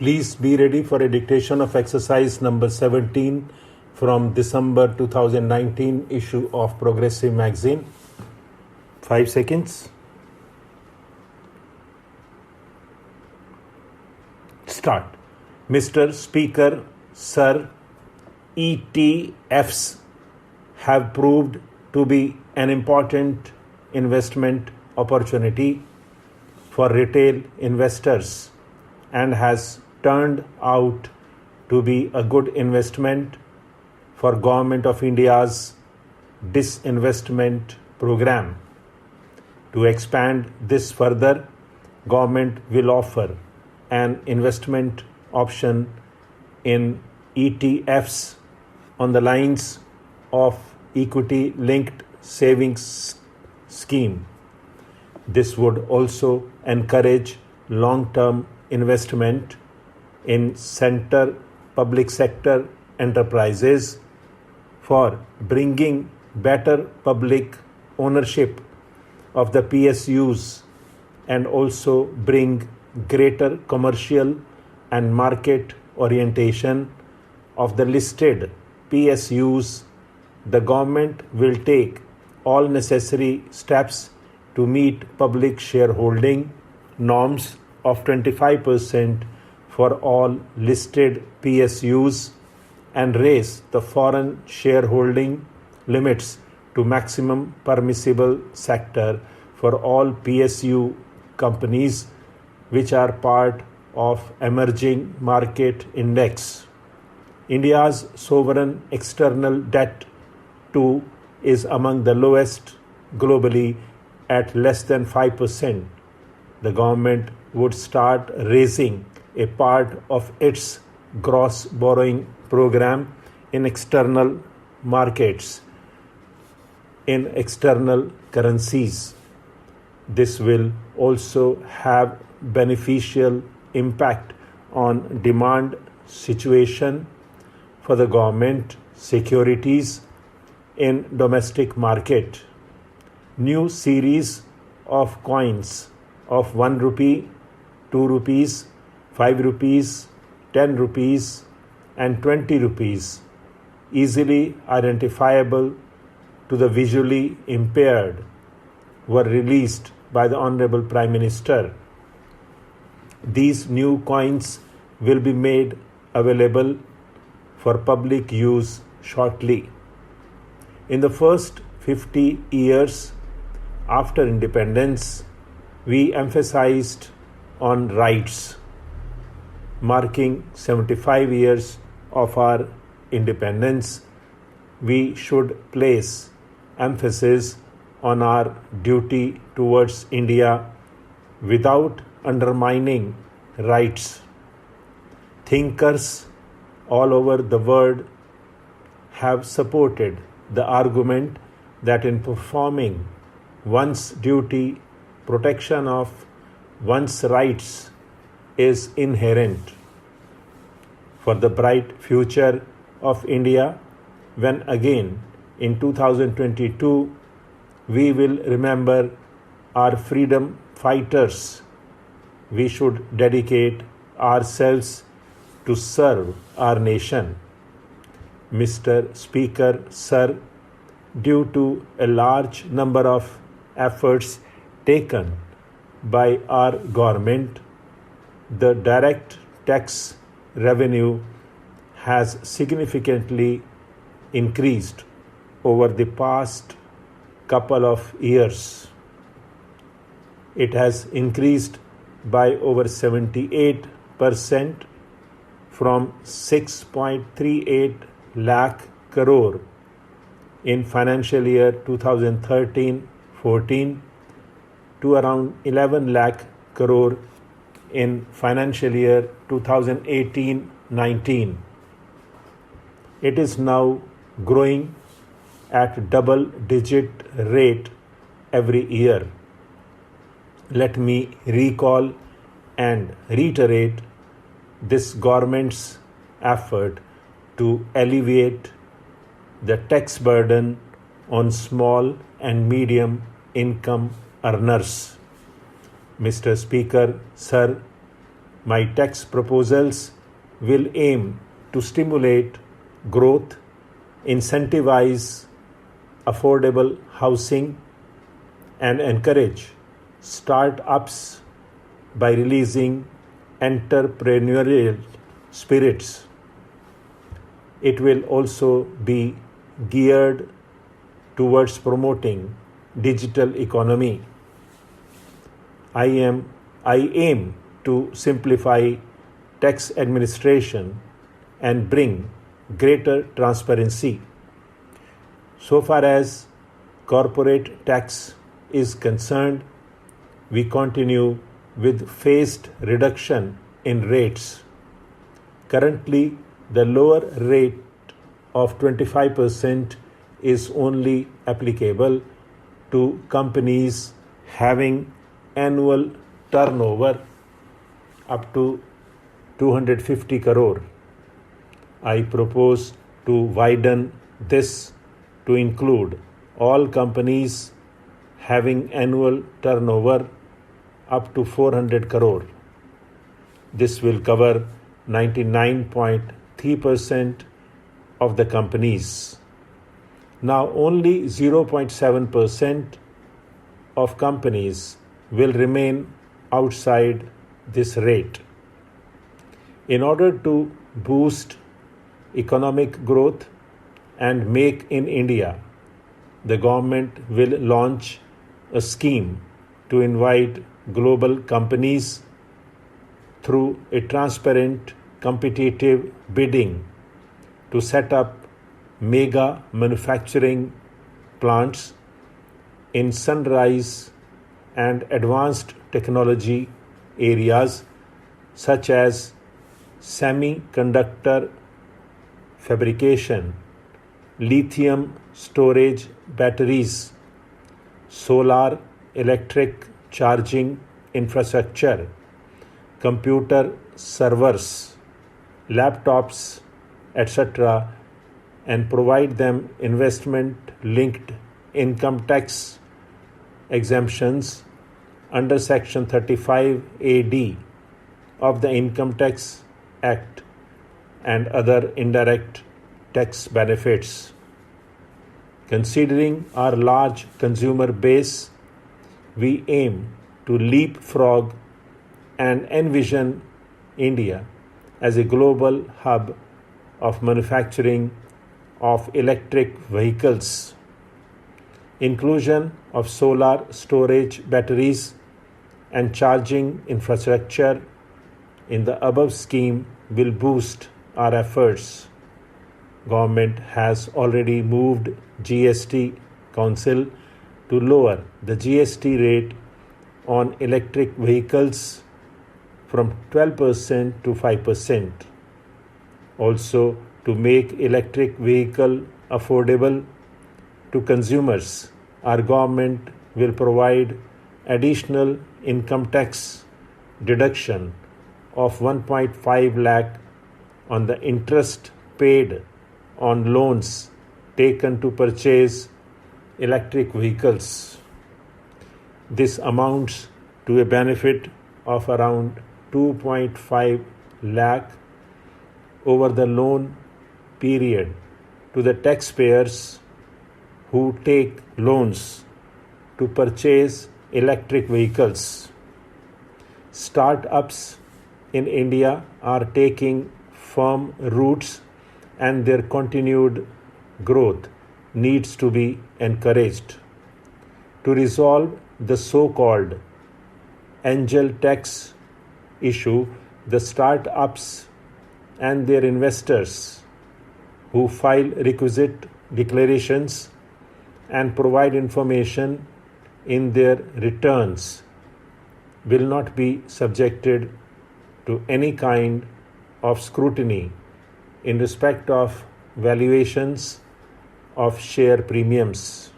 Please be ready for a dictation of exercise number 17 from December 2019 issue of Progressive Magazine. 5 seconds. Start. Mr. Speaker, Sir, ETFs have proved to be an important investment opportunity for retail investors and has turned out to be a good investment for Government of India's disinvestment program. To expand this further, government will offer an investment option in ETFs on the lines of equity linked savings scheme. This would also encourage long-term investment in public sector enterprises for bringing better public ownership of the PSUs and also bring greater commercial and market orientation of the listed PSUs. The government will take all necessary steps to meet public shareholding norms of 25% for all listed PSUs and raise the foreign shareholding limits to maximum permissible sector for all PSU companies which are part of emerging market index. India's sovereign external debt too is among the lowest globally at less than 5%. The government would start raising a part of its gross borrowing program in external markets, in external currencies. This will also have beneficial impact on demand situation for the government securities in domestic market. New series of coins of 1 rupee, 2 rupees, 5 rupees, 10 rupees and 20 rupees, easily identifiable to the visually impaired, were released by the Honorable Prime Minister. These new coins will be made available for public use shortly. In the first 50 years after independence, we emphasized on rights. Marking 75 years of our independence, we should place emphasis on our duty towards India without undermining rights. Thinkers all over the world have supported the argument that in performing one's duty, protection of one's rights is inherent. For the bright future of India, when again in 2022 we will remember our freedom fighters, we should dedicate ourselves to serve our nation. Mr. Speaker, Sir, due to a large number of efforts taken by our government, the direct tax revenue has significantly increased over the past couple of years. It has increased by over 78% from 6.38 lakh crore in financial year 2013-14 to around 11 lakh crore in financial year 2018-19. It is now growing at double-digit rate every year. Let me recall and reiterate this government's effort to alleviate the tax burden on small and medium income earners. Mr. Speaker, Sir, My tax proposals will aim to stimulate growth, incentivize affordable housing, and encourage start-ups by releasing entrepreneurial spirits. It will also be geared towards promoting digital economy. I aim to simplify tax administration and bring greater transparency. So far as corporate tax is concerned, we continue with phased reduction in rates. Currently, the lower rate of 25% is only applicable to companies having annual turnover up to 250 crore. I propose to widen this to include all companies having annual turnover up to 400 crore. This will cover 99.3% of the companies. Now only 0.7% of companies will remain outside this rate. In order to boost economic growth and Make in India, the government will launch a scheme to invite global companies through a transparent, competitive bidding to set up mega manufacturing plants in sunrise and advanced technology areas such as semiconductor fabrication, lithium storage batteries, solar electric charging infrastructure, computer servers, laptops, etc., and provide them investment-linked income tax exemptions under Section 35AD of the Income Tax Act and other indirect tax benefits. Considering our large consumer base, we aim to leapfrog and envision India as a global hub of manufacturing of electric vehicles. Inclusion of solar storage batteries and charging infrastructure in the above scheme will boost our efforts. Government has already moved GST Council to lower the GST rate on electric vehicles from 12% to 5%. Also, to make electric vehicle affordable to consumers, our government will provide additional income tax deduction of 1.5 lakh on the interest paid on loans taken to purchase electric vehicles. This amounts to a benefit of around 2.5 lakh over the loan period to the taxpayers who take loans to purchase electric vehicles. Start-ups in India are taking firm roots and their continued growth needs to be encouraged. To resolve the so-called angel tax issue, the start-ups and their investors who file requisite declarations and provide information in their returns will not be subjected to any kind of scrutiny in respect of valuations of share premiums.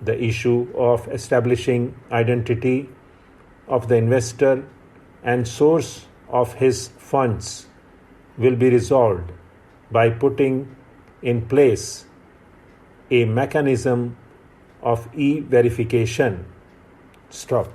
The issue of establishing identity of the investor and source of his funds will be resolved by putting in place a mechanism of e-verification. Stop.